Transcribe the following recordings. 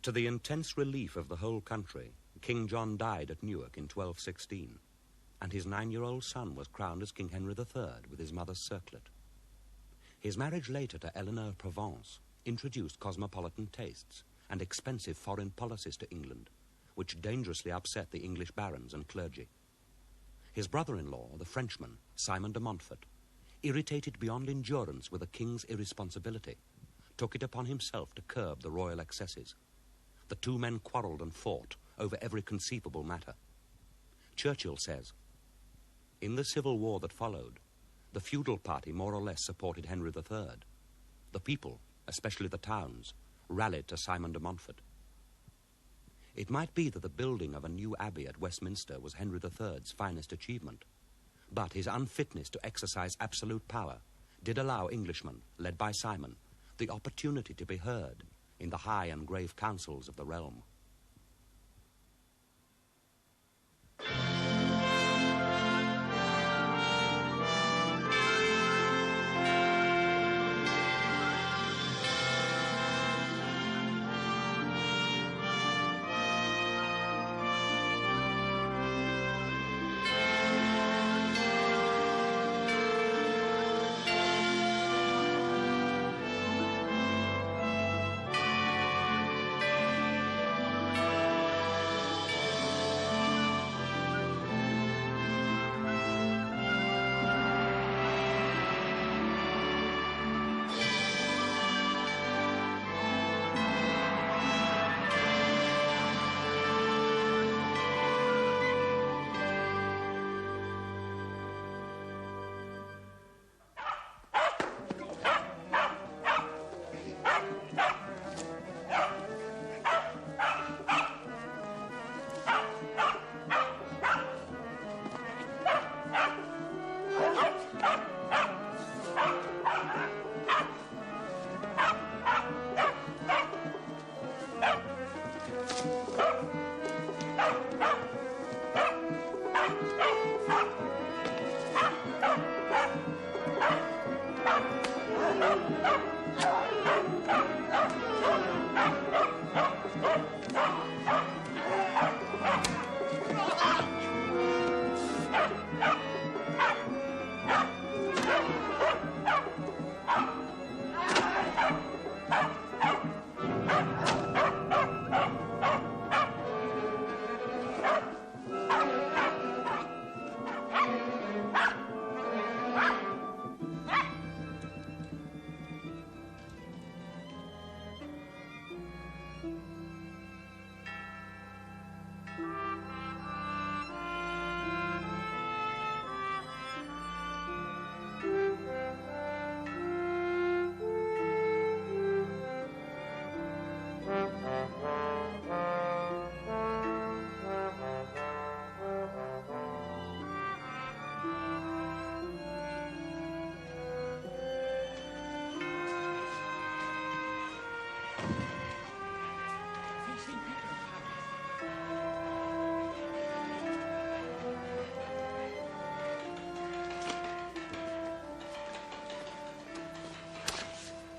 To the intense relief of the whole country, King John died at Newark in 1216, and his 9-year-old son was crowned as King Henry III with his mother's circlet. His marriage later to Eleanor of Provence introduced cosmopolitan tastes and expensive foreign policies to England, which dangerously upset the English barons and clergy. His brother-in-law, the Frenchman, Simon de Montfort, irritated beyond endurance with the king's irresponsibility, took it upon himself to curb the royal excesses. The two men quarrelled and fought over every conceivable matter. Churchill says, "In the civil war that followed, the feudal party more or less supported Henry III. The people, especially the towns, rallied to Simon de Montfort." It might be that the building of a new abbey at Westminster was Henry III's finest achievement, but his unfitness to exercise absolute power did allow Englishmen, led by Simon, the opportunity to be heard in the high and grave councils of the realm.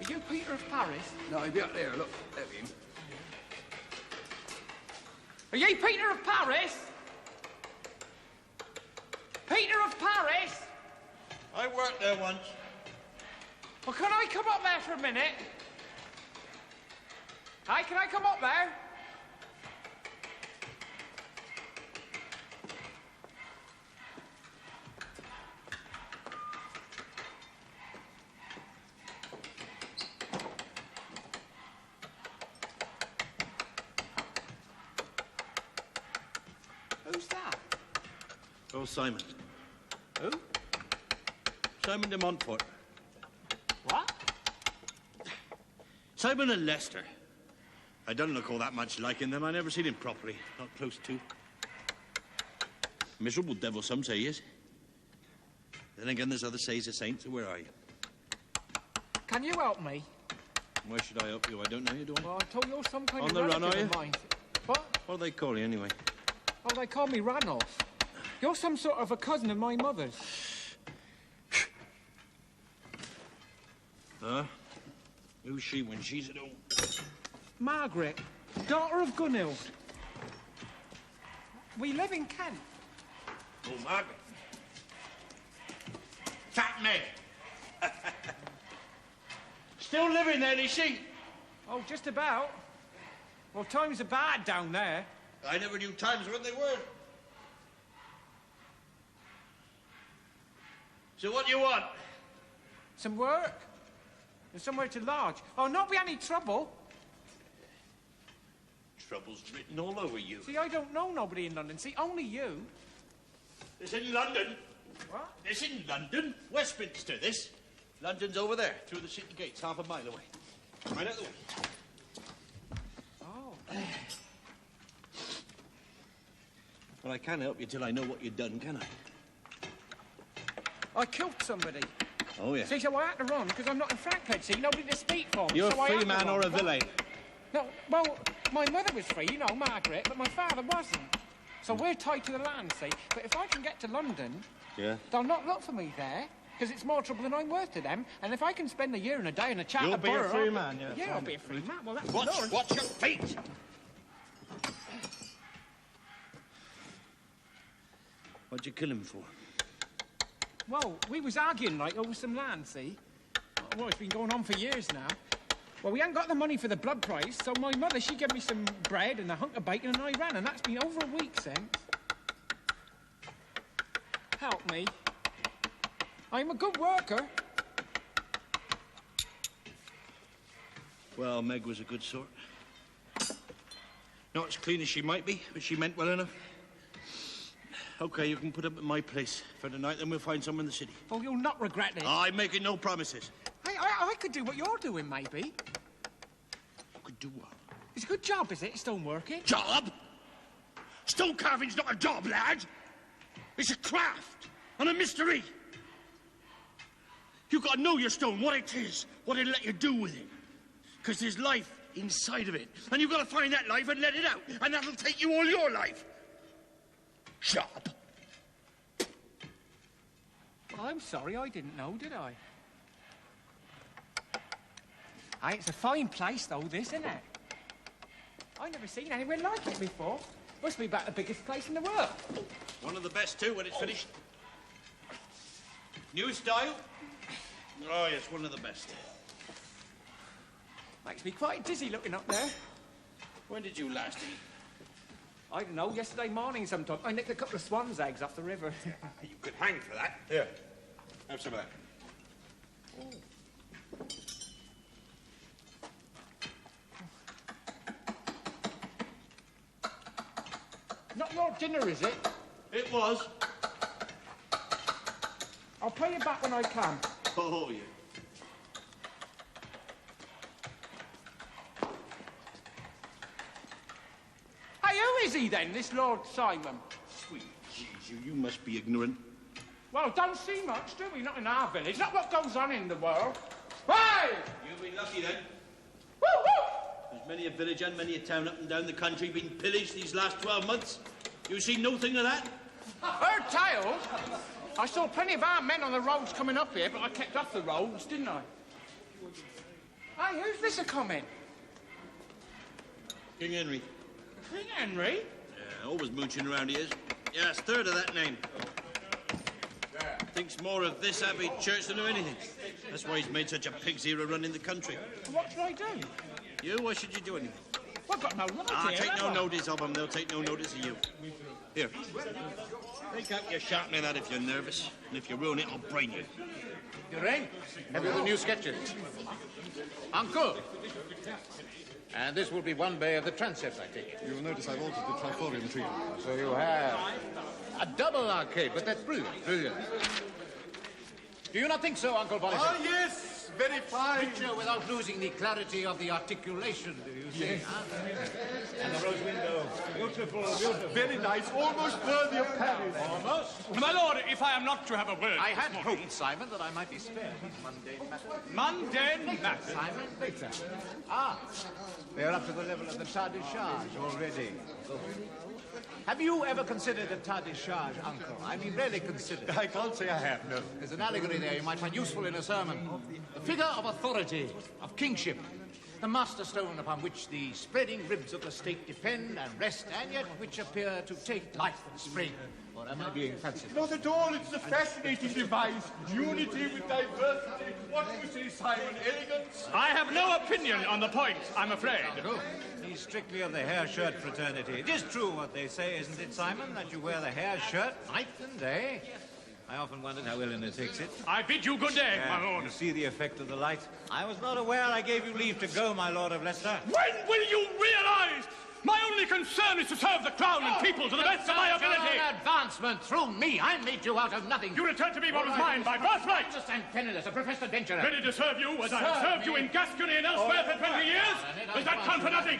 Are you Peter of Paris? No, he'll be up there. Look, there we are. Are you Peter of Paris? Peter of Paris? I worked there once. Well, can I come up there for a minute? Hi, can I come up there? Who's that? Oh, Simon. Who? Simon de Montfort. What? Simon and Leicester. I don't look all that much like him. I never seen him properly. Not close to. Miserable devil, some say he is. Then again, there's others say he's a saint, so where are you? Can you help me? Why should I help you? I don't know you, do I? Well, I told you're some kind On of the run, relative are you? of mine. What? What do they call you, anyway? Oh, they call me Ranulph. You're some sort of a cousin of my mother's. Huh? Who's she when she's at home? Margaret. daughter of Gunhild. We live in Kent. Oh, Margaret. Fat Meg. Still living there, is she? Oh, just about. Well, times are bad down there. I never knew times when they were. So what do you want? Some work. And somewhere to lodge. Oh, not be any trouble. Trouble's written all over you. See, I don't know nobody in London. See, only you. It's in London. What? It's in London. Westminster, this. London's over there, through the city gates, half a mile away. Right out the way. Oh. Well, I can't help you till I know what you've done, can I? I killed somebody. Oh, yeah. See, so I had to run, because I'm not in Frankfurt, see, nobody to speak for me. You're so a I had free to man run. or a villain? No, well, my mother was free, you know, Margaret, but my father wasn't. So we're tied to the land, see? But if I can get to London, yeah, they'll not look for me there, because it's more trouble than I'm worth to them. And if I can spend a year and a day in a chat You'll at be a borough, free man, yeah. Yeah, I'll be a free man. Well, that's Lawrence. Watch your feet! What'd you kill him for? Well, we was arguing, like, over some land, see? Well, it's been going on for years now. Well, we ain't got the money for the blood price, so my mother, she gave me some bread and a hunk of bacon, and I ran, and that's been over a week since. Help me. I'm a good worker. Well, Meg was a good sort. Not as clean as she might be, but she meant well enough. Okay, you can put up at my place for the night, then we'll find somewhere in the city. Oh, you'll not regret it. I'm making no promises. I could do what you're doing, maybe. You could do what? It's a good job, is it, stoneworking? Job? Stone carving's not a job, lad. It's a craft and a mystery. You've got to know your stone, what it is, what it'll let you do with it. Because there's life inside of it. And you've got to find that life and let it out. And that'll take you all your life. Job. Well, I'm sorry, I didn't know, did I? Aye, it's a fine place, though, this, isn't it? I've never seen anywhere like it before. Must be about the biggest place in the world. One of the best, too, when it's finished. New style? Oh, yes, one of the best. Makes me quite dizzy looking up there. When did you last eat? I don't know, yesterday morning sometime. I nicked a couple of swan's eggs off the river. You could hang for that. Here, have some of that. Not your dinner, is it? It was. I'll pay you back when I come. Oh, yeah. Hey, who is he then, this Lord Simon? Sweet Jesus, you must be ignorant. Well, don't see much, do we? Not in our village. Not what goes on in the world. Hey! You've been lucky, then. Woo, woo! There's many a village and many a town up and down the country been pillaged these last 12 months. You seen no thing of that? Heard tales? I saw plenty of our men on the roads coming up here, but I kept off the roads, didn't I? Hey, who's this a-coming? King Henry. King Henry? Yeah, always mooching around he is. Yeah, it's third of that name. Thinks more of this abbey church than of anything. That's why he's made such a pig's ear of running the country. What should I do? You? Why should you do anything? Well, I've got no right here, Take have no I? notice of them. They'll take no notice of you. Here. Take out your sharpening that if you're nervous. And if you ruin it, I'll brain you. Lorraine, have you the new sketches? Uncle! And this will be one bay of the transept, I take it. You'll notice I've altered the triforium tree. So you have. A double arcade, but that's brilliant, brilliant. Do you not think so, Uncle Boniface? Oh, yes, very fine. Picture without losing the clarity of the articulation, do you see? Yes. Huh? And the rose window. Beautiful, beautiful. Very nice, almost worthy of Paris. Almost. My lord, if I am not to have a word... I had hoped, Simon, that I might be spared these mundane matters. Mundane matters. Simon, later. Ah, they're up to the level of the tas de charge already. Have you ever considered a tas de charge, Uncle? I mean, really considered. I can't say I have, no. There's an allegory there you might find useful in a sermon. The figure of authority, of kingship. The master stone upon which the spreading ribs of the state depend and rest, and yet which appear to take life and spring. Or am I being fanciful? Not at all. It's a fascinating device. Unity with diversity. What do you say, Simon? Elegance? I have no opinion on the point, I'm afraid. Oh, he's strictly of the hair shirt fraternity. It is true what they say, isn't it, Simon, that you wear the hair shirt night and day? I often wondered how Eleanor takes it. I bid you good day, my lord. You see the effect of the light? I was not aware I gave you leave to go, my Lord of Leicester. When will you realize my only concern is to serve the crown and people to the best of my ability? An advancement through me. I made you out of nothing. You returned to me what was mine by birthright. I understand penniless, a professed adventurer. Ready to serve you as I have served you in Gascony and elsewhere for 20 years? Does that count for nothing?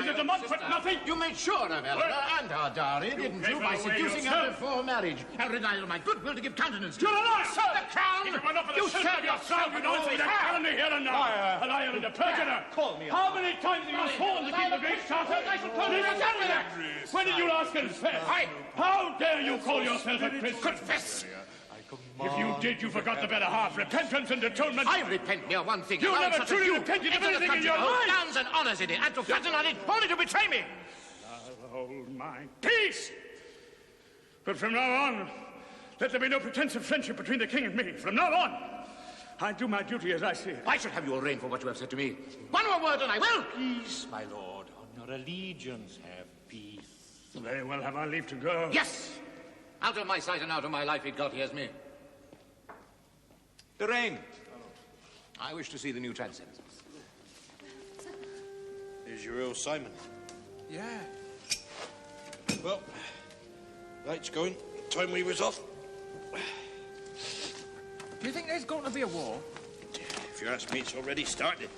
Is it a month for nothing? You made sure of Eleanor and her dowry, didn't you, by seducing her before marriage and relying on my goodwill to give countenance to You're a liar, sir! the crown! If it were not for the serve yourself and also the calumny here and now. A liar and a perjurer. Call me How many times have you sworn to keep the Great Charter? When did you last confess? How dare you call yourself a Christian? Confess! If you did, you forgot the better half. Repentance and atonement. I repent mere one thing. You Allowing never such as truly repented of anything in your life. Stands and honors in it, and to fatten on it, only to betray me. I'll hold my peace. But from now on, let there be no pretense of friendship between the king and me. From now on, I do my duty as I see it. I shall have you arraigned for what you have said to me. One more word and I will. Peace, my lord. On your allegiance, have peace. Very well, have I leave to go? Yes! Out of my sight and out of my life, it God hears me. The ring. I wish to see the new transept. Here's your Earl Simon. Yeah. Well, light's going. Time we was off. Do you think there's going to be a war? If you ask me, it's already started.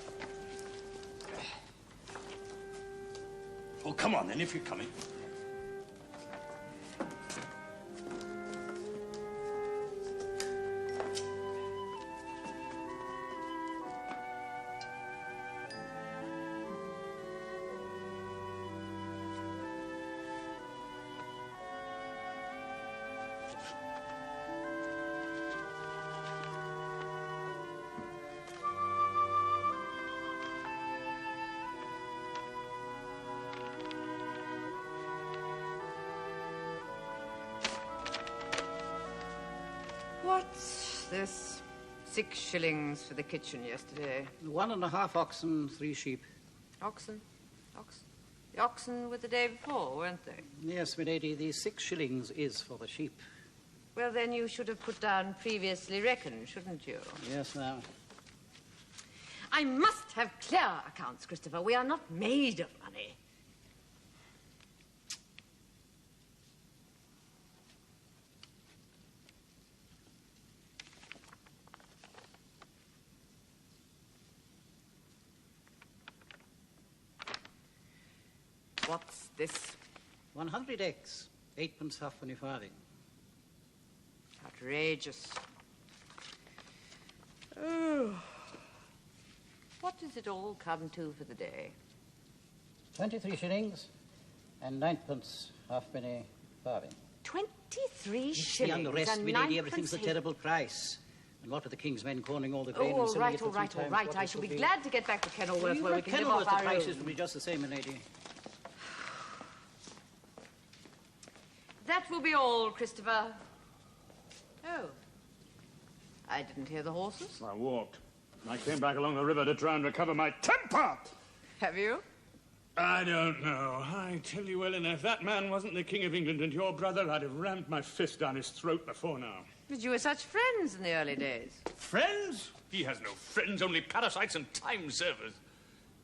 Oh, come on then, if you're coming. What's this? 6 shillings for the kitchen yesterday. 1.5 oxen, 3 sheep. Oxen? Oxen? The oxen were the day before, weren't they? Yes, my lady, the 6 shillings is for the sheep. Well, then you should have put down previously reckoned, shouldn't you? Yes, ma'am. I must have clear accounts, Christopher. We are not made of money. What's this? 100 eggs, 8pence halfpenny farthing. Outrageous. Oh. What does it all come to for the day? 23 shillings and 9pence halfpenny farthing. 23 shillings Beyond the rest, and my lady, 9 everything's a pence terrible price. And what with the king's men corning all the Oh, grain and all selling right, it for all right, 3 all times right. what I it shall would be glad to get back to Kenilworth where we can live off Kenilworth, the our prices own. will be just the same, my lady. That will be all, Christopher. Oh. I didn't hear the horses. I walked. I came back along the river to try and recover my temper. Have you? I don't know. I tell you, Eleanor, if that man wasn't the King of England and your brother, I'd have rammed my fist down his throat before now. But you were such friends in the early days. Friends? He has no friends, only parasites and time servers.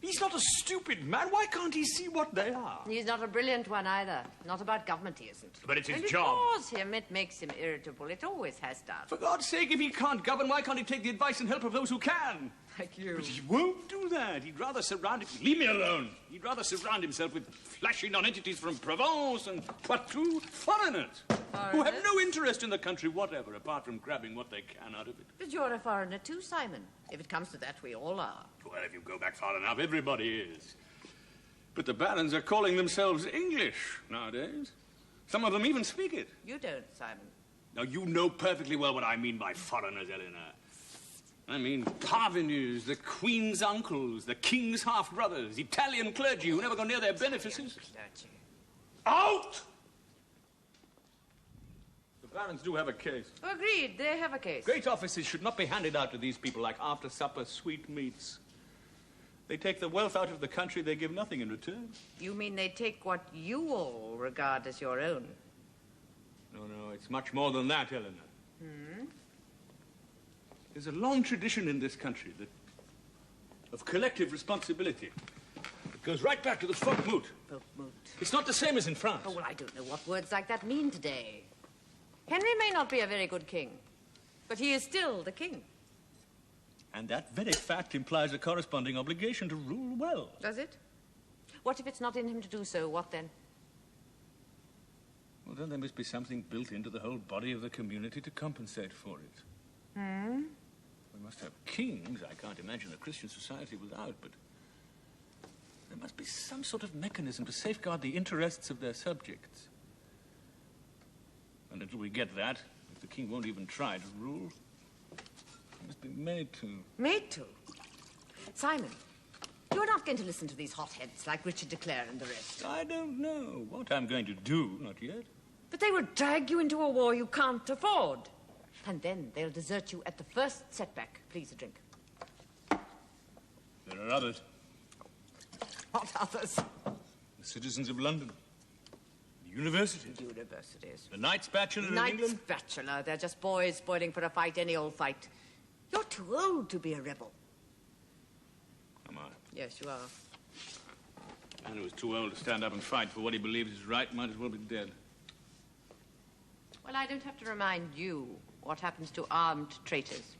He's not a stupid man. Why can't he see what they are? He's not a brilliant one either. Not about government, he isn't. But it's his and job. It bores him. It makes him irritable. It always has done. For God's sake, if he can't govern, why can't he take the advice and help of those who can? Like you. But he won't do that. He'd rather surround... Leave me alone. He'd rather surround himself with flashy non-entities from Provence and Poitou, foreigners, who have no interest in the country whatever, apart from grabbing what they can out of it. But you're a foreigner too, Simon. If it comes to that, we all are. Well, if you go back far enough, everybody is. But the barons are calling themselves English nowadays. Some of them even speak it. You don't, Simon. Now, you know perfectly well what I mean by foreigners, Eleanor. I mean, parvenus, the Queen's uncles, the King's half-brothers, Italian clergy who never go near their benefices. Out! The barons do have a case. Agreed, they have a case. Great offices should not be handed out to these people like after-supper sweetmeats. They take the wealth out of the country, they give nothing in return. You mean they take what you all regard as your own? No, no, it's much more than that, Eleanor. Hmm? There's a long tradition in this country of collective responsibility. It goes right back to the Folkmoot. Folkmoot. It's not the same as in France. Oh, well, I don't know what words like that mean today. Henry may not be a very good king, but he is still the king. And that very fact implies a corresponding obligation to rule well. Does it? What if it's not in him to do so? What then? Well, then there must be something built into the whole body of the community to compensate for it. Hmm? We must have kings. I can't imagine a Christian society without, but there must be some sort of mechanism to safeguard the interests of their subjects. And until we get that, if the king won't even try to rule, he must be made to. Made to? Simon, you're not going to listen to these hotheads like Richard de Clare and the rest. I don't know what I'm going to do, not yet. But they will drag you into a war you can't afford. And then they'll desert you at the first setback. Please, a drink. There are others. What others? The citizens of London. The universities. Universities. The Knights Bachelor in Knights England. Bachelor. They're just boys spoiling for a fight, any old fight. You're too old to be a rebel. Am I? Yes, you are. Man who was too old to stand up and fight for what he believes is right might as well be dead. Well, I don't have to remind you what happens to armed traitors.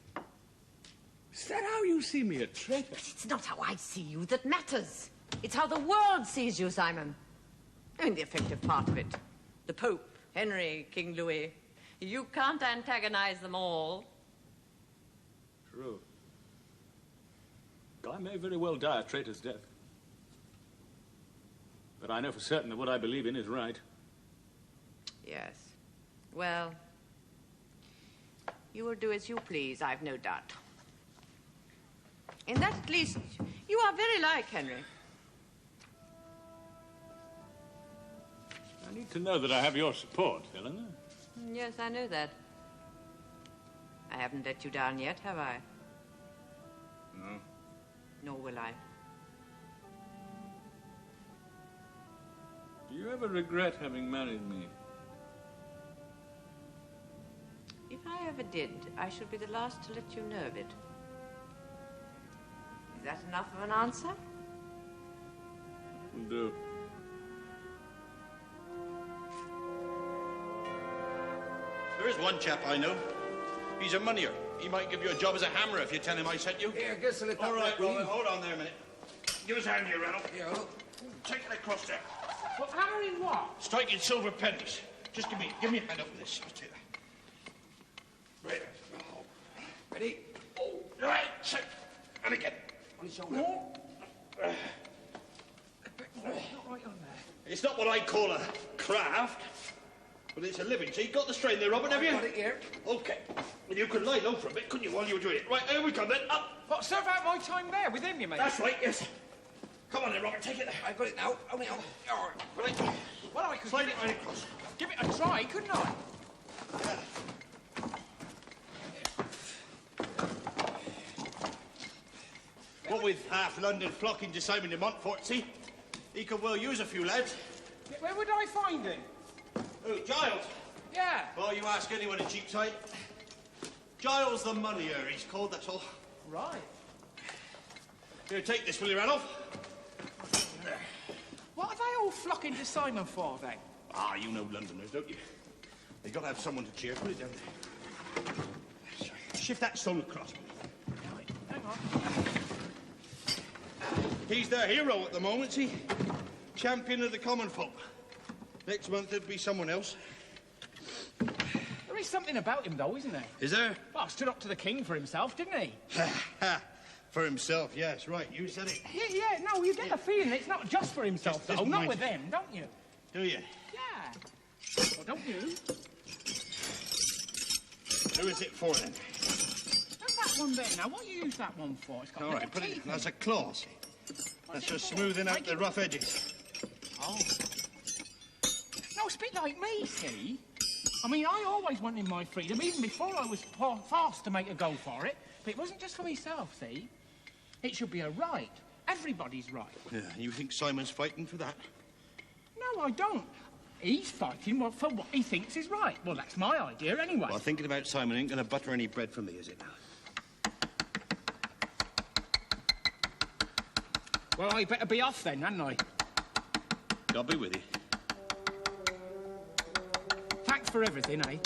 Is that how you see me, a traitor? But it's not how I see you that matters. It's how the world sees you, Simon. I mean, the effective part of it. The Pope, Henry, King Louis. You can't antagonize them all. True. I may very well die a traitor's death. But I know for certain that what I believe in is right. Yes. Well, you will do as you please, I've no doubt. In that, at least, you are very like Henry. I need to know that I have your support, Eleanor. Yes, I know that. I haven't let you down yet, have I? No. Nor will I. Do you ever regret having married me? If I ever did, I should be the last to let you know of it. Is that enough of an answer? Will do. There is one chap I know. He's a moneyer. He might give you a job as a hammerer if you tell him I sent you. Here, give us a little. All right, Robert, hold on there a minute. Give us a hand here, Ranald. Here, look. Take it across there. What, hammering what? Striking silver pennies. Just give me a hand up with this. I'll take that. Right. Ready? Oh, right. Set. And again. On his shoulder. Not right on there. It's not what I call a craft, but it's a living. So you got the strain there, Robert, have you? Got it here. Okay. Well, you could lie low for a bit, couldn't you, while you were doing it? Right, here we come then. Up. What, serve out my time there with him, you mean? That's right, yes. Come on then, Robert, take it there. I got it now. Oh, now. Oh, Right. Well, I could Slide it right across. give it a try, couldn't I? What with half London flocking to Simon de Montfort, he could well use a few lads. Where would I find him? Oh, Giles. Yeah. Well, you ask anyone in Cheapside. Giles the moneyer, he's called, that's all. Right. Here, take this, will you, Ranulph? What are they all flocking to Simon for, then? Ah, you know Londoners, don't you? They got to have someone to cheer. Put it down there. Shift that stone across. Right, hang on. He's their hero at the moment, see? Champion of the common folk. Next month there'll be someone else. There is something about him, though, isn't there? Is there? Well, stood up to the king for himself, didn't he? For himself, yes, right. You said it. Yeah, no, you get the feeling it's not just for himself, Just though. Not mind. with them, don't you? Do you? Yeah. Well, don't you? Who is it for, then? Don't that one there. Now, what do you use that one for? It's got All right, put it. That's a claw. That's for smoothing out the rough edges. Oh. No, it's a bit like me, see? I mean, I always wanted my freedom, even before I was forced to make a go for it. But it wasn't just for myself, see? It should be a right. Everybody's right. Yeah, you think Simon's fighting for that? No, I don't. He's fighting for what he thinks is right. Well, that's my idea, anyway. Well, thinking about Simon ain't going to butter any bread for me, is it now? Well, I better be off then, hadn't I? I'll be with you. Thanks for everything, eh?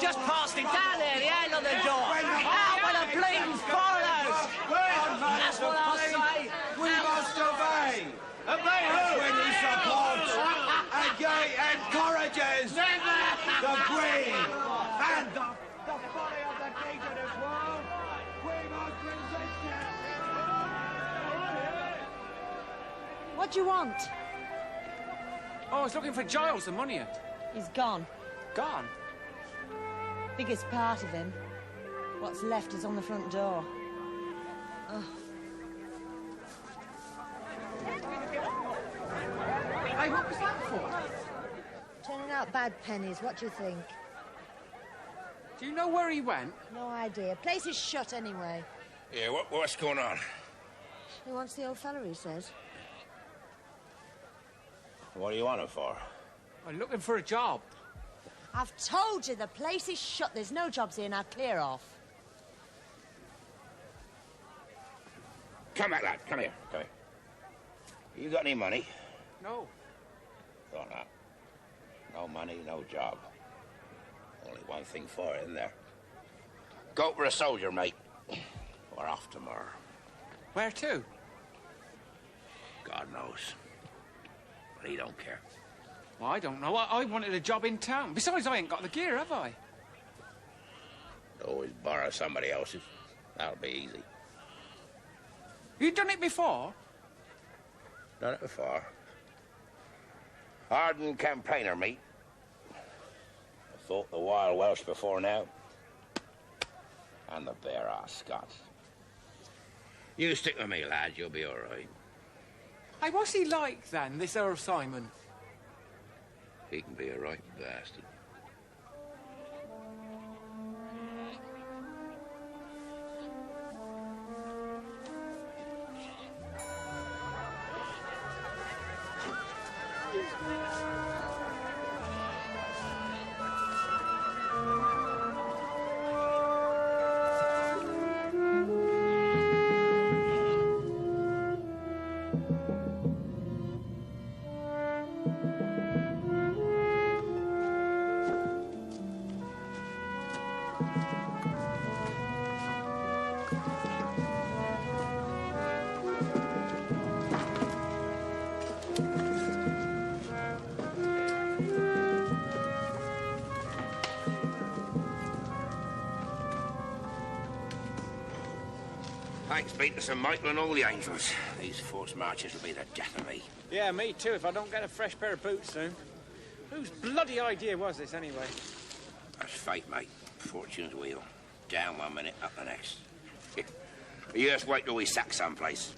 Just passed it down there, the hand on the door. Out with the bleeding foreigners! That's what I say. We must obey. Obey who? When he supports and encourages the Queen and the folly of the king of this world. We must resist it. What do you want? Oh, I was looking for Giles, the money. He's gone. Gone? Biggest part of him. What's left is on the front door. Oh. Hey, what was that for? Turning out bad pennies, what do you think? Do you know where he went? No idea. Place is shut anyway. Yeah, what's going on? He wants the old fella, he says. What do you want him for? I'm looking for a job. I've told you the place is shut. There's no jobs here now. Clear off. Come back, lad. Come here. Come here. You got any money? No. Thought not. No money, no job. Only one thing for it, isn't there? Go for a soldier, mate. We're off tomorrow. Where to? God knows. But he don't care. Well, I don't know. I wanted a job in town. Besides, I ain't got the gear, have I? Always borrow somebody else's. That'll be easy. You done it before? Done it before. Hardened campaigner, mate. I fought the Wild Welsh before now. And the bare-ass Scots. You stick with me, lad. You'll be all right. Hey, what's he like, then, this Earl Simon? He can be a right bastard. Thanks be to St. Michael and all the angels. These forced marches will be the death of me. Yeah, me too, if I don't get a fresh pair of boots soon. Whose bloody idea was this, anyway? That's fate, mate. Fortune's wheel. Down one minute, up the next. You just wait till we sack someplace.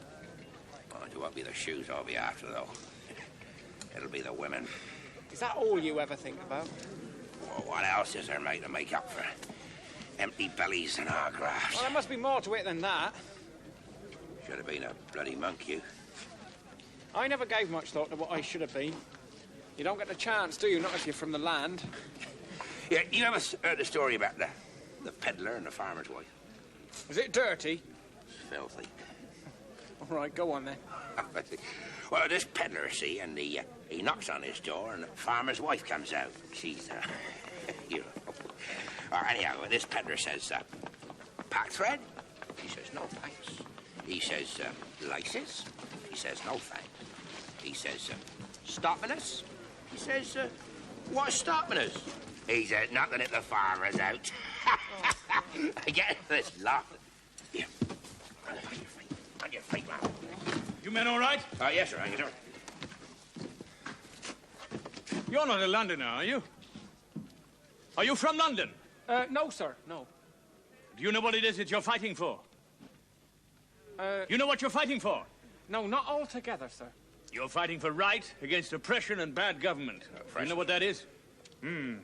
Oh, it won't be the shoes I'll be after, though. It'll be the women. Is that all you ever think about? Well, what else is there, mate, to make up for empty bellies and our grafts? Well, there must be more to it than that. Should have been a bloody monk, you. I never gave much thought to what I should have been. You don't get the chance, do you? Not if you're from the land. Yeah, you ever heard the story about the peddler and the farmer's wife? Is it dirty? Filthy. All right, go on then. Well, this peddler, see, and he knocks on his door, and the farmer's wife comes out. She's, you know. Anyhow, this peddler says, pack thread? She says, no, thanks. He says, laces? He says, no, thanks. He says, stopminess? He says, what's stopminess? He says, knocking at the farmer's out. I get this laugh. Here. On your feet, man. You men all right? Yes, sir. Yes, sir. You're not a Londoner, are you? Are you from London? No, sir, no. Do you know what it is that you're fighting for? You know what you're fighting for? No, not altogether, sir. You're fighting for right against oppression and bad government. You know what that is? You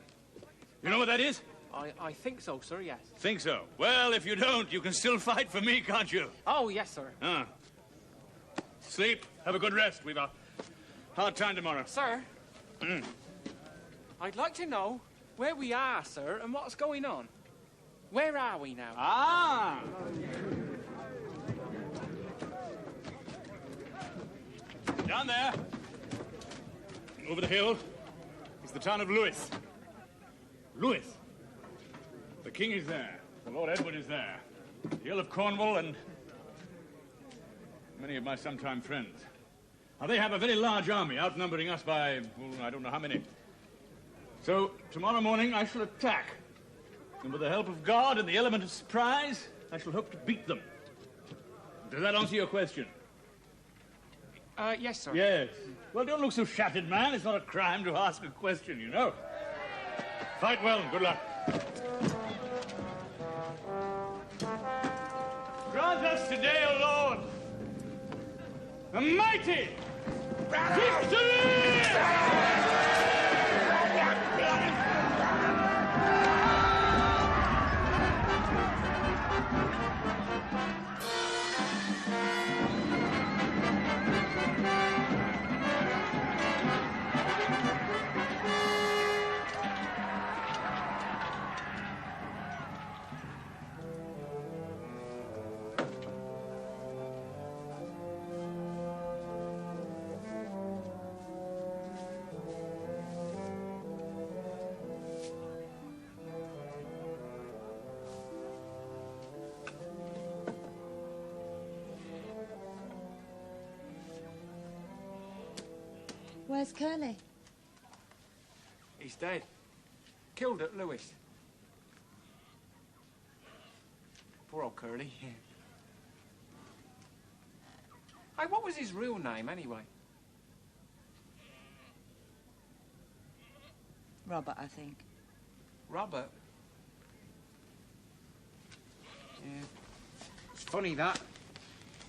know what that is? I think so, sir, yes. Think so? Well, if you don't, you can still fight for me, can't you? Oh, yes, sir. Sleep. Have a good rest. We've a hard time tomorrow. Sir? I'd like to know where we are, sir, and what's going on. Where are we now? Ah! Down there, over the hill, is the town of Lewis. Lewis. The king is there. The Lord Edward is there. The Earl of Cornwall and many of my sometime friends. Now, they have a very large army, outnumbering us by, I don't know how many. So, tomorrow morning, I shall attack. And with the help of God and the element of surprise, I shall hope to beat them. Does that answer your question? Yes, sir. Yes. Well, don't look so shattered, man. It's not a crime to ask a question, you know. Fight well and good luck. Grant us today, O Lord, a mighty victory! Where's Curly? He's dead. Killed at Lewis. Poor old Curly. Hey, what was his real name, anyway? Robert, I think. Robert? Yeah. It's funny, that.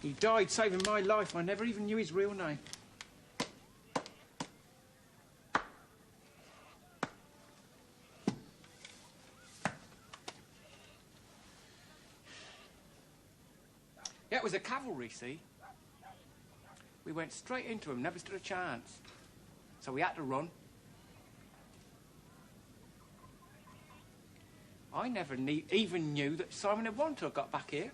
He died saving my life. I never even knew his real name. Yeah, it was a cavalry, see? We went straight into him, never stood a chance. So we had to run. I never even knew that Simon had won till I got back here.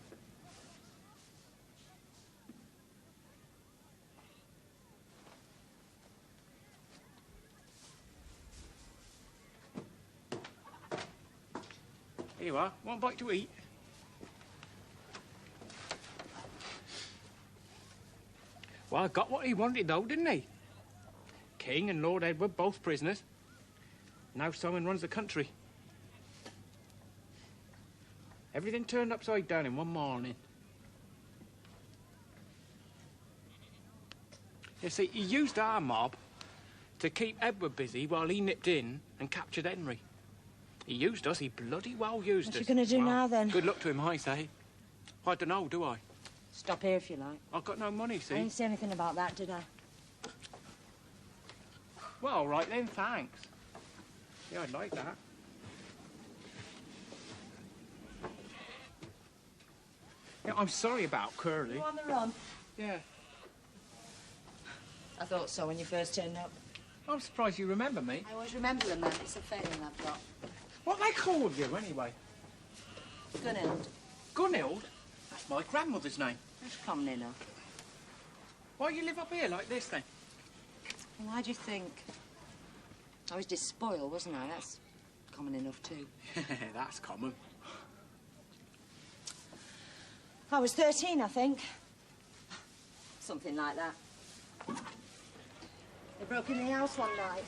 Here you are. One bite to eat. Well, I got what he wanted, though, didn't he? King and Lord Edward, both prisoners. Now Simon runs the country. Everything turned upside down in one morning. You see, he used our mob to keep Edward busy while he nipped in and captured Henry. He used us, he bloody well used us. What are you going to do now, then? Good luck to him, I say. I don't know, do I? Stop here if you like. I've got no money, see? I didn't say anything about that, did I? Well, all right then, thanks. Yeah, I'd like that. Yeah, I'm sorry about Curly. You on the run? Yeah. I thought so when you first turned up. I'm surprised you remember me. I always remember them, man. It's a failing I've got. What they called you, anyway? Gunhild. Gunhild? That's my grandmother's name. That's common enough. Why do you live up here like this, then? Well, why do you think? I was despoiled, wasn't I? That's common enough, too. That's common. I was 13, I think. Something like that. They broke in the house one night.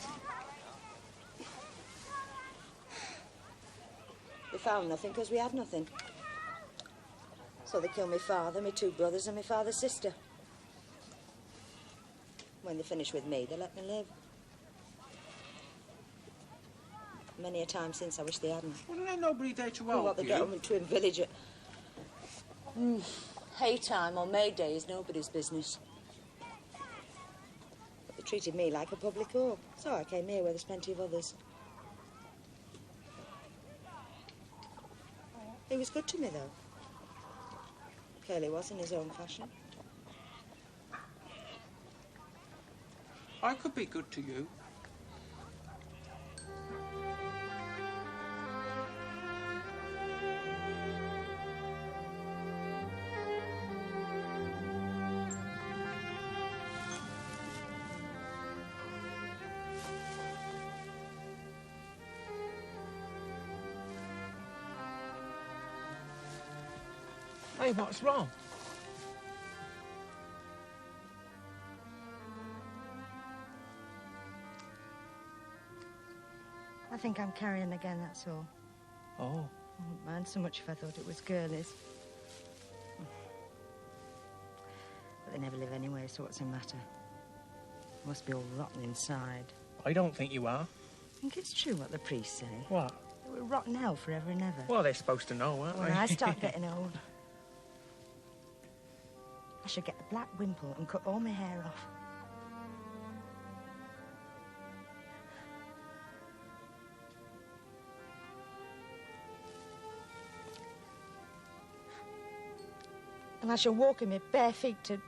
They found nothing because we had nothing. So they killed my father, my two brothers and my father's sister. When they finished with me, they let me live. Many a time since I wish they hadn't. Wasn't there nobody there to Well, help what they you? get them to a village at hay time or May Day is nobody's business. But they treated me like a public whore. So I came here where there's plenty of others. He was good to me, though. Curly was in his own fashion. I could be good to you. Hey, what's wrong? I think I'm carrying again, that's all. Oh. I wouldn't mind so much if I thought it was girlies. But they never live anyway, so what's the matter? Must be all rotten inside. I don't think you are. I think it's true what the priests say. What? That we're rotten hell forever and ever. Well, they're supposed to know, aren't When they? I start getting old, I should get a black wimple and cut all my hair off. And I shall walk in my bare feet to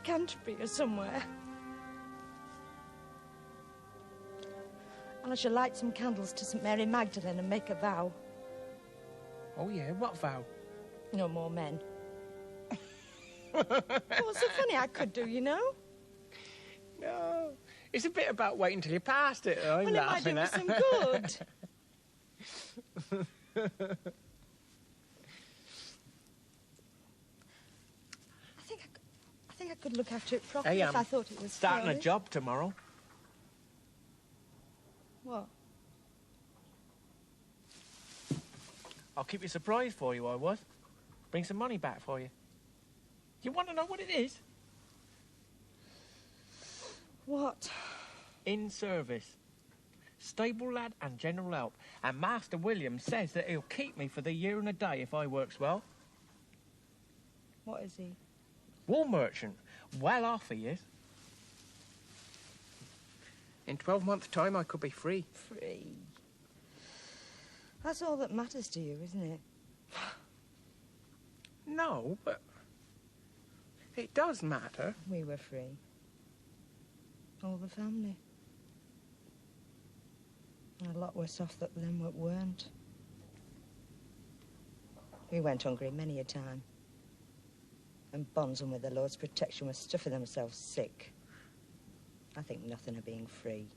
Canterbury or somewhere. And I shall light some candles to St. Mary Magdalene and make a vow. Oh, yeah, what vow? No more men. What's so funny I could do, you know? No. It's a bit about waiting till you're past it, I'm well, laughing it might at. do me some good. I think I could look after it properly Hey, if I thought it was starting a flowers. job tomorrow. What? I'll keep you surprised for you, I was. Bring some money back for you. You want to know what it is? What? In service. Stable lad and general help. And Master William says that he'll keep me for the year and a day if I works well. What is he? Wool merchant. Well off he is. In 12 months' time, I could be free. Free. That's all that matters to you, isn't it? No, but it does matter. We were free. All the family. And a lot worse off than them that weren't. We went hungry many a time. And bondsmen with the Lord's protection were stuffing themselves sick. I think nothing of being free.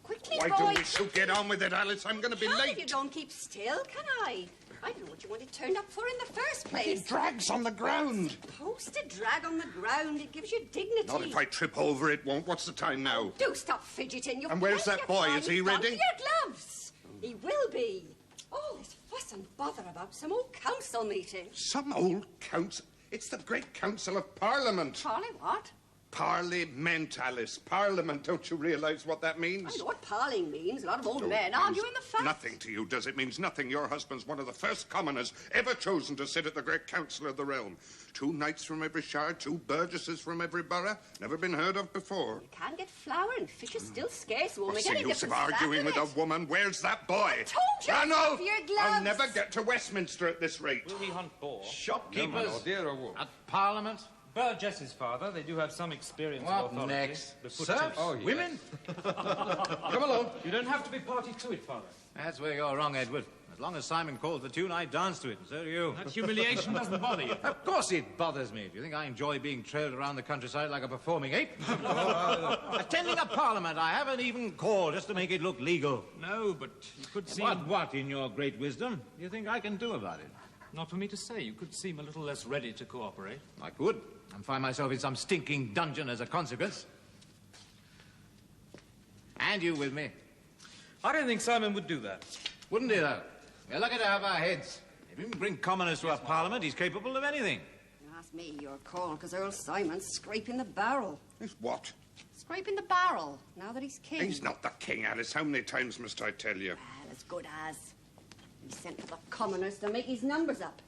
Quickly, Why boy. don't we soon get on with it, Alice? I'm going to be Can't late. You don't keep still, can I? I don't know what you wanted turned up for in the first place. It drags on the ground. Supposed to drag on the ground. It gives you dignity. Not if I trip over, it won't. What's the time now? Do stop fidgeting. You've And where's plenty that of boy? time. Is he He's gone ready? for your gloves. He will be. All this fuss and bother about some old council meeting. Some old council. It's the great council of Parliament. Charlie, what? Parliamentalis. Parliament, don't you realise what that means? I know what parling means. A lot of old men arguing the facts. Nothing to you, does it? Means nothing. Your husband's one of the first commoners ever chosen to sit at the great council of the realm. 2 knights from every shire, 2 burgesses from every borough. Never been heard of before. You can't get flour and fish is still scarce. We'll What's make the any use of difference arguing with a woman? Where's that boy? I told you. Ranulph! Off your gloves. I'll never get to Westminster at this rate. Will he hunt boar? Shopkeepers at Parliament. Burgesses, father. They do have some experience What of authority. next? The Serfs? Oh, yes. Women? Come along. You don't have to be party to it, father. That's where you're wrong, Edward. As long as Simon calls the tune, I dance to it, and so do you. That humiliation doesn't bother you. Of course it bothers me. Do you think I enjoy being trailed around the countryside like a performing ape? Attending a parliament I haven't even called just to make it look legal. No, but you could seem... What, in your great wisdom, do you think I can do about it? Not for me to say. You could seem a little less ready to cooperate. I could, and find myself in some stinking dungeon as a consequence. And you with me. I don't think Simon would do that. Wouldn't he, though? We're lucky to have our heads. If you can bring commoners to a parliament, he's capable of anything. Ask me, you're cold, because Earl Simon's scraping the barrel. He's what? Scraping the barrel, now that he's king. He's not the king, Alice. How many times must I tell you? Well, as good as. He sent for the commoners to make his numbers up.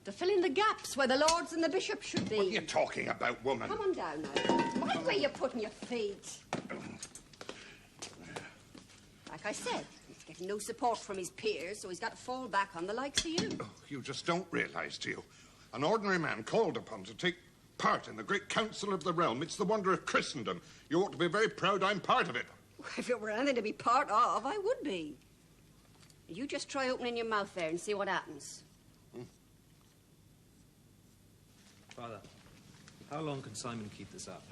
To fill in the gaps where the lords and the bishops should be. What are you talking about, woman? Come on down now. Mind where you're putting your feet. Like I said, he's getting no support from his peers, so he's got to fall back on the likes of you. Oh, you just don't realise, do you? An ordinary man called upon to take part in the great council of the realm. It's the wonder of Christendom. You ought to be very proud I'm part of it. If it were anything to be part of, I would be. You just try opening your mouth there and see what happens. Father, how long can Simon keep this up?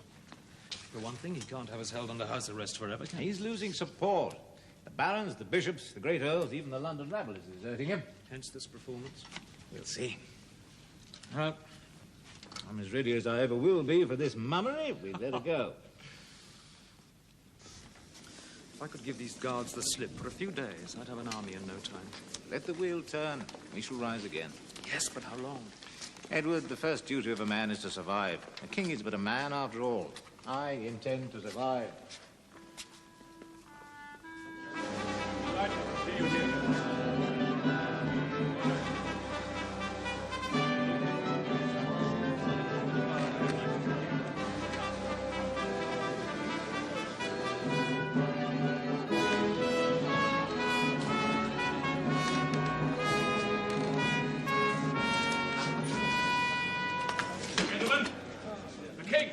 For one thing, he can't have us held under house arrest forever, can he? He's losing support. The barons, the bishops, the great earls, even the London rabble is deserting him. Hence this performance. We'll see. Well, I'm as ready as I ever will be for this mummery. We'd better go. If I could give these guards the slip for a few days, I'd have an army in no time. Let the wheel turn. We shall rise again. Yes, but how long? Edward, the first duty of a man is to survive. A king is but a man after all. I intend to survive. Gentlemen, the king.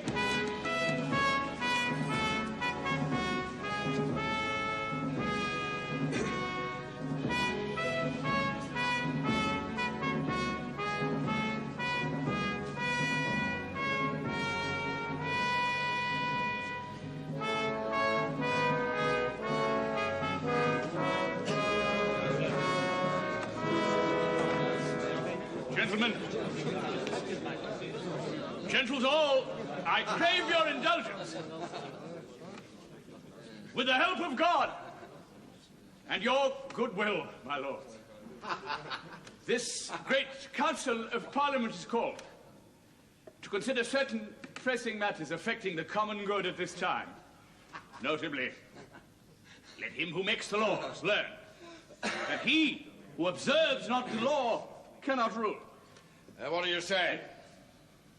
Gentlemen, gentles all, I crave your indulgence. With the help of God and your goodwill, my lords, this great council of Parliament is called to consider certain pressing matters affecting the common good at this time. Notably, let him who makes the laws learn that he who observes not the law cannot rule. What are you saying?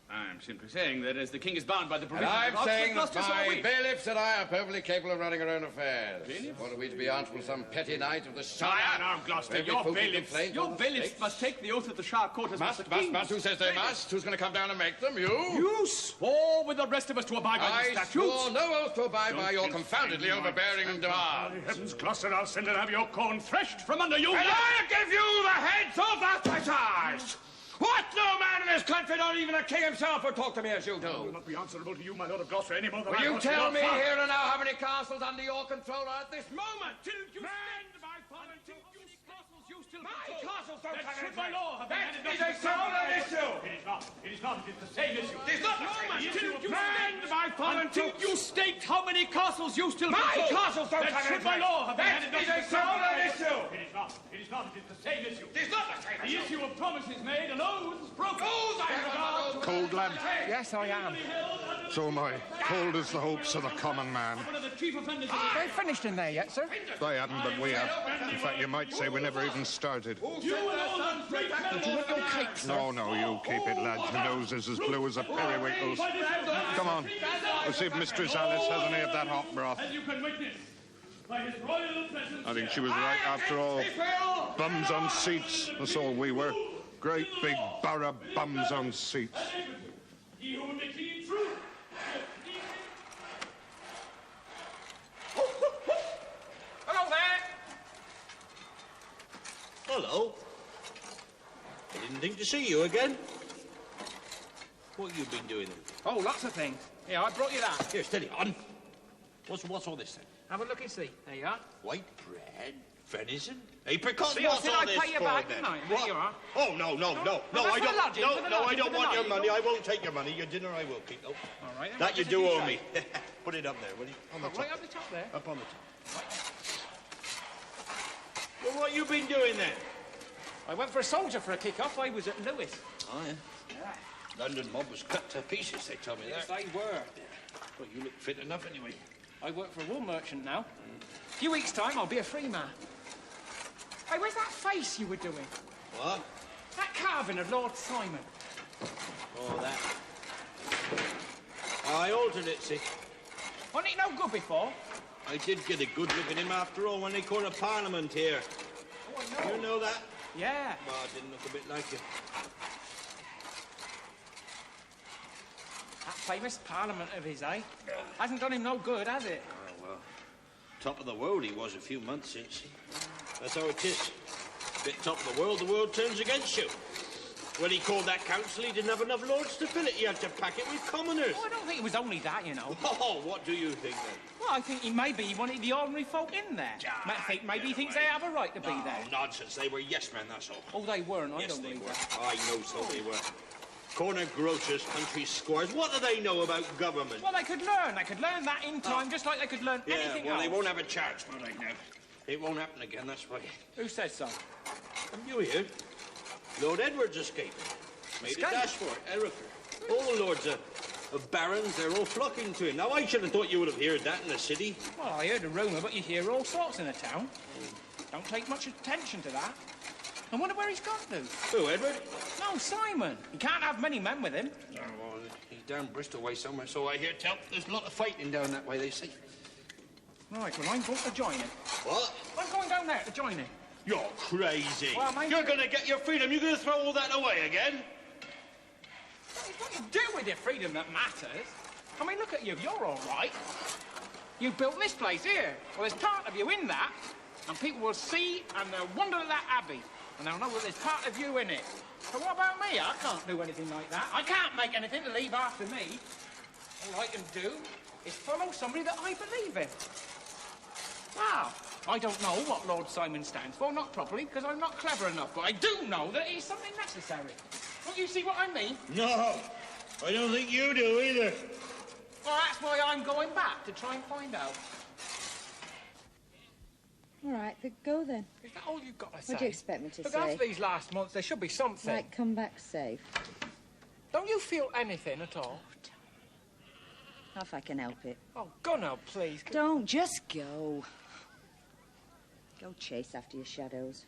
I'm simply saying that as the king is bound by the And provisions I'm of saying that Oxford, my we. bailiffs and I are perfectly capable of running our own affairs. What are we to be answerable to some petty knight of the Shire? Sire, now, Gloucester, your bailiffs must take the oath at the Shire Court as Must. Who says they must? Who's going to come down and make them? You? You swore with the rest of us to abide by the I statutes. swore no oath to abide by your confoundedly overbearing demands. Heavens, Gloucester, I'll send and have your corn threshed from under you. And I'll give you the heads of ostracized! What? No man in this country, not even the king himself, will talk to me as you do. I will not be answerable to you, my lord of Gloucester, any more than Will I you was to tell your me father. here and now how many castles under your control are at this moment? Till you stand by parliament, till you castles you still My control. castles don't That have should anything. by law have been That handed is over a to sovereign someone. issue. It is not. It is not. It is the same issue. It is not the same Until issue. you Man, state- my foreign until troops. you state how many castles you still My control. castles don't that have should by anything. law have been That handed is over a to someone. sovereign issue. It is not. It is not. It is the same issue. It is not the same The issue. issue of promises made and oaths broken. Oaths, I With regard to- Cold, lad? Yes, I am. So am I. Cold as the hopes of the common man. One of the chief offenders of They finished in there yet, sir? They hadn't, but we have. In fact, you might say we never even started. You and all those great men Would you want your cake, sir? No, you keep it, lad. Your nose is as blue as a periwinkle's. Come on. Let's see if Mistress Alice has any of that hot broth. As you can witness, by his royal presence. I think she was right after all. Bums on seats. That's all we were. Great big borough bums on seats. He who would be clean true. Hello there. Hello. I didn't think to see you again. What have you been doing then? Oh, lots of things. Here, I brought you that. Here, steady on. What's all this then? Have a look and see. There you are. White bread, venison, apricots. See, I What's said all I'd this pay you for back, then? didn't I? And there you are. Oh no, No, I that's don't. for the lodging, for the No, I lodging, don't for the want your night. money. I won't take your money. Your dinner I will keep. Oh, All right. then, that what you does do it owe say? me. Put it up there, will you? On the Oh, right top. up the top there. Up on the top. Well, what you been doing then? I went for a soldier for a kick-off. I was at Lewis. Oh yeah. London mob was cut to pieces. They told me Yes, that. they were. Well, you look fit enough anyway. I work for a wool merchant now. A few weeks' time, I'll be a free man. Hey, where's that face you were doing? What? That carving of Lord Simon. Oh, that. I altered it, see. Wasn't it no good before? I did get a good look at him after all when they called a parliament here. Oh, I know. You know that? Yeah. Well, I didn't look a bit like him. That famous parliament of his, eh? Hasn't done him no good, has it? Oh, well. Top of the world he was a few months since. That's how it is. Bit top of the world turns against you. When he called that council, he didn't have enough lords to fill it. He had to pack it with commoners. Oh, I don't think it was only that, you know. Oh, what do you think, then? Well, I think he wanted the ordinary folk in there. Maybe he thinks they have a right to be there. Oh, nonsense. They were yes men, that's all. Oh, they weren't. I Yes, don't they believe were. that. I know so they were. Corner grocers, country squires. What do they know about government? Well, they could learn. They could learn that in time, just like they could learn Yeah, anything well, else. they won't have a chance, will they, now? It won't happen again, that's why. Who says so? Haven't you heard? Lord Edward's escaped. Made Escaped? a dash for it, Hereford. All lords of barons, they're all flocking to him. Now, I should have thought you would have heard that in the city. Well, I heard a rumour, but you hear all sorts in the town. Don't take much attention to that. I wonder where he's gone to. Who, Edward? No, Simon. He can't have many men with him. Oh, well, he's down Bristol way somewhere, so I hear tell. There's a lot of fighting down that way, they say. Right, well, I'm going to join him. What? I'm going down there to join him. You're crazy. Well, maybe- You're going to get your freedom. You're going to throw all that away again? It's what you do with your freedom that matters. I mean, look at you. You're all right. You built this place here. Well, there's part of you in that, and people will see and they'll wonder at that abbey, and they'll know that there's part of you in it. But what about me? I can't do anything like that. I can't make anything to leave after me. All I can do is follow somebody that I believe in. Now, I don't know what Lord Simon stands for, not properly, because I'm not clever enough, but I do know that he's something necessary. Don't you see what I mean? No, I don't think you do either. Well, that's why I'm going back, to try and find out. All right, but go then. Is that all you've got to say? What do you expect me to Look, say? after these last months, there should be something. Like, come back safe. Don't you feel anything at all? Not if I can help it. Oh, go now, please. Don't, just go. Go chase after your shadows.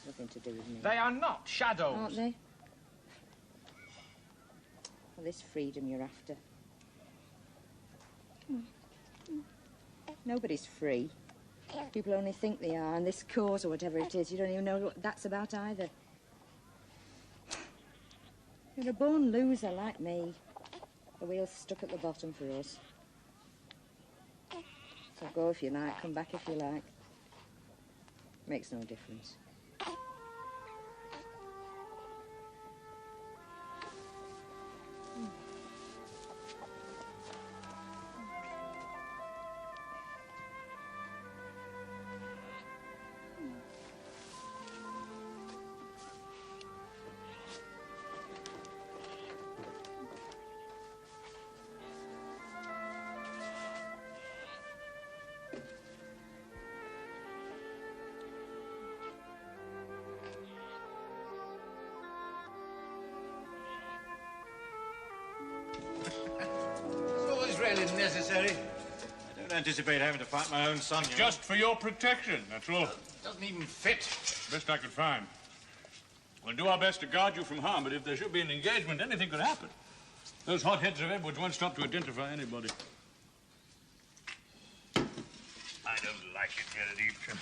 Nothing to do with me. They are not shadows. Aren't they? Well, this freedom you're after. Nobody's free. People only think they are, and this cause or whatever it is, you don't even know what that's about either. You're a born loser like me. The wheel's stuck at the bottom for us. So go if you like, come back if you like. Makes no difference. necessary. I don't anticipate having to fight my own son, you know. Just for your protection, that's all. Doesn't even fit. Best I could find. We'll do our best to guard you from harm, but if there should be an engagement, anything could happen. Those hotheads of Edwards won't stop to identify anybody. I don't like it here at Evesham.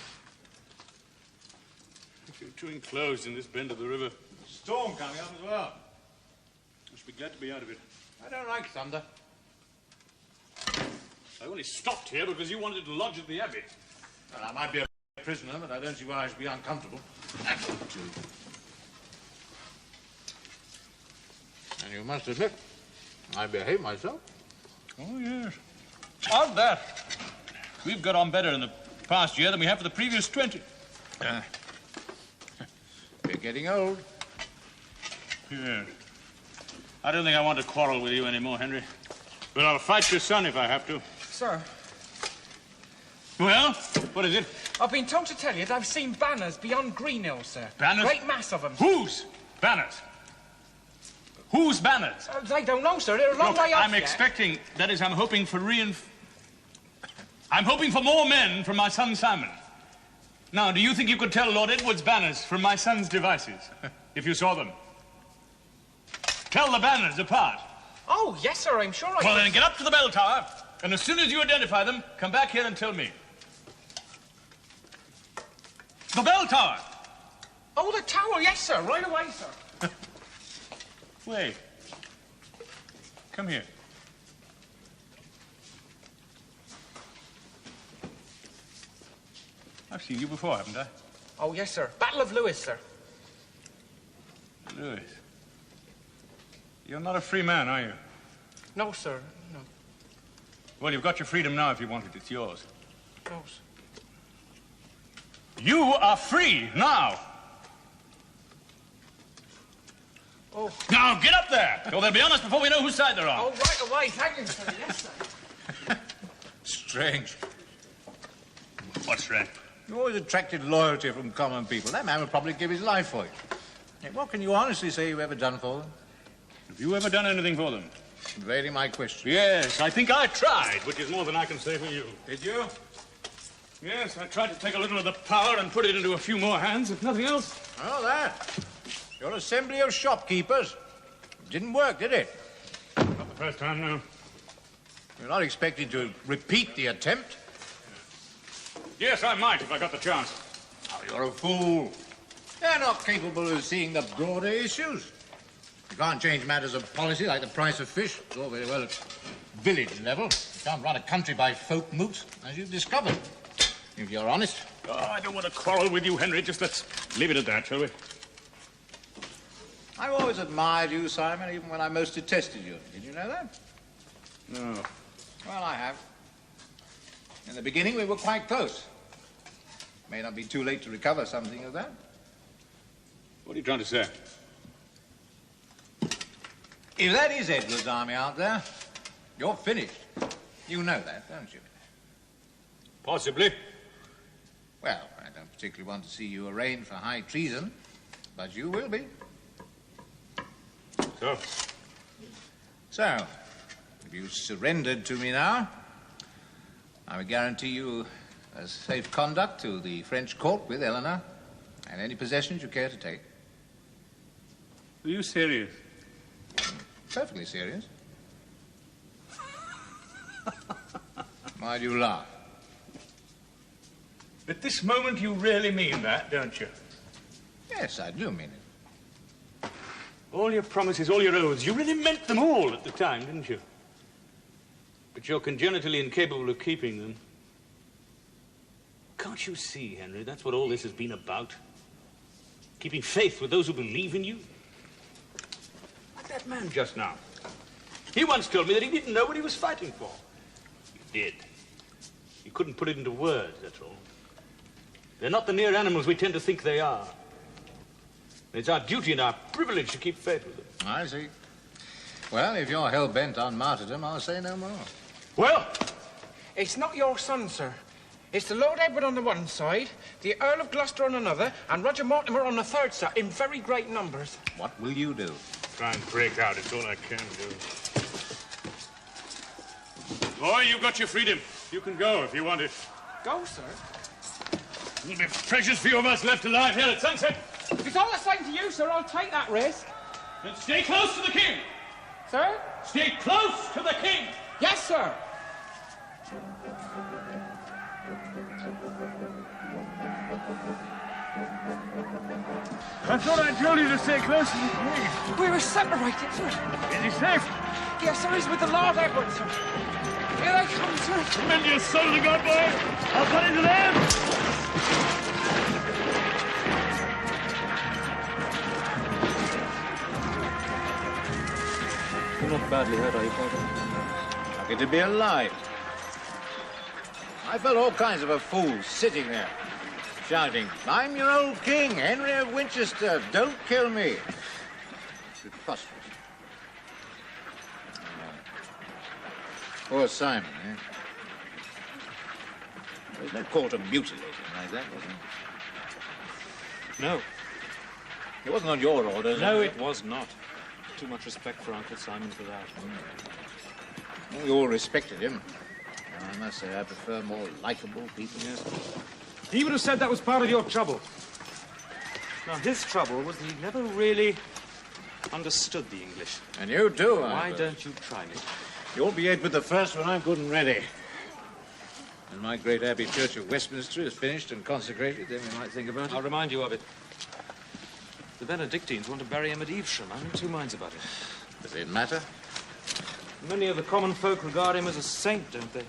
You're too enclosed in this bend of the river. Storm coming up as well. I should be glad to be out of it. I don't like thunder. I only stopped here because you wanted to lodge at the Abbey. Well, I might be a prisoner, but I don't see why I should be uncomfortable. And you must admit, I behave myself. Oh, yes. Odd that. We've got on better in the past year than we have for the previous 20. You're getting old. Yes. I don't think I want to quarrel with you anymore, Henry. But I'll fight your son if I have to. Sir. Well, what is it? I've been told to tell you that I've seen banners beyond Greenhill, sir. Banners? Great mass of them. Whose banners? Whose banners? I don't know, sir. They're a long Look, way off I'm expecting, that is, I'm hoping for I'm hoping for more men from my son Simon. Now, do you think you could tell Lord Edward's banners from my son's devices, if you saw them? Tell the banners apart. Oh, yes, sir, I'm sure I Well, can. then get up to the bell tower, and as soon as you identify them, come back here and tell me. The bell tower! Oh, the tower, yes, sir, right away, sir. Wait. Come here. I've seen you before, haven't I? Oh, yes, sir. Battle of Lewis, sir. Lewis. You're not a free man, are you? No, sir, no. Well, you've got your freedom now if you want it. It's yours. No, sir. You are free now. Oh. Now, get up there, or they'll be on us before we know whose side they're on. Oh, right away. Thank you, sir. Yes, sir. Strange. What's strange? You always attracted loyalty from common people. That man would probably give his life for you. Hey, what can you honestly say you've ever done for them? Have you ever done anything for them? Evading my question. Yes, I think I tried, which is more than I can say for you. Did you? Yes, I tried to take a little of the power and put it into a few more hands, if nothing else. Oh, that. Your assembly of shopkeepers. Didn't work, did it? Not the first time, no. You're not expecting to repeat the attempt? Yes, I might if I got the chance. Oh, you're a fool. They're not capable of seeing the broader issues. You can't change matters of policy like the price of fish. It's all very well at village level. You can't run a country by folk moots, as you've discovered. If you're honest. Oh, I don't want to quarrel with you, Henry. Just let's leave it at that, shall we? I've always admired you, Simon, even when I most detested you. Did you know that? No. Well, I have. In the beginning, we were quite close. May not be too late to recover something of that. What are you trying to say? If that is Edward's army out there, you're finished. You know that, don't you? Possibly. Well, I don't particularly want to see you arraigned for high treason, but you will be. So? So, if you surrendered to me now, I would guarantee you a safe conduct to the French court with Eleanor and any possessions you care to take. Are you serious? Perfectly serious. Why do you laugh? At this moment, you really mean that, don't you? Yes, I do mean it. All your promises, all your oaths, you really meant them all at the time, didn't you? But you're congenitally incapable of keeping them. Can't you see, Henry, that's what all this has been about? Keeping faith with those who believe in you? Like that man just now. He once told me that he didn't know what he was fighting for. He did. He couldn't put it into words, that's all. They're not the near animals we tend to think they are. It's our duty and our privilege to keep faith with them. I see. Well, if you're hell-bent on martyrdom, I'll say no more. Well? It's not your son, sir. It's the Lord Edward on the one side, the Earl of Gloucester on another, and Roger Mortimer on the third side, in very great numbers. What will you do? Try and break out. It's all I can do. Boy, you've got your freedom. You can go if you want it. Go, sir? There'll be precious few of us left alive here at sunset. If it's all the same to you, sir, I'll take that risk. Then stay close to the king. Sir? Stay close to the king. Yes, sir. I thought I told you to stay close to the king. We were separated, sir. Is he safe? Yes, sir, he's with the Lord Edward, sir. Here they come, sir. Commend your soul to God, boy. I'll cut into them. You're not badly hurt, are you, Father? Lucky to be alive. I felt all kinds of a fool sitting there, shouting, "I'm your old king, Henry of Winchester, don't kill me." Preposterous. Poor Simon, eh? There's no call to mutilate him like that, was there? No. It wasn't on your orders. No, it was not. Too much respect for Uncle Simon for that. We all respected him. And I must say I prefer more likable people. Yes. He would have said that was part of your trouble. Now, his trouble was that he never really understood the English. And you too, Why don't you try me? You'll be with the first when I'm good and ready. When my great Abbey Church of Westminster is finished and consecrated, then we might think about it. I'll remind you of it. The Benedictines want to bury him at Evesham. I'm in two minds about it. Does it matter? Many of the common folk regard him as a saint, don't they?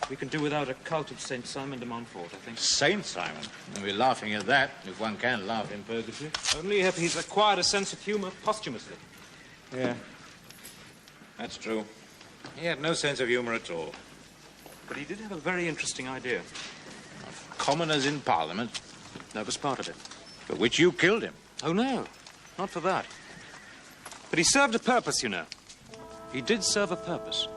We can do without a cult of St. Simon de Montfort, I think. Saint Simon? And we're laughing at that, if one can laugh in purgatory. Only if he's acquired a sense of humour posthumously. Yeah. That's true. He had no sense of humour at all. But he did have a very interesting idea. Commoners in Parliament? That was part of it. For which you killed him? Oh, no. Not for that. But he served a purpose, you know. He did serve a purpose.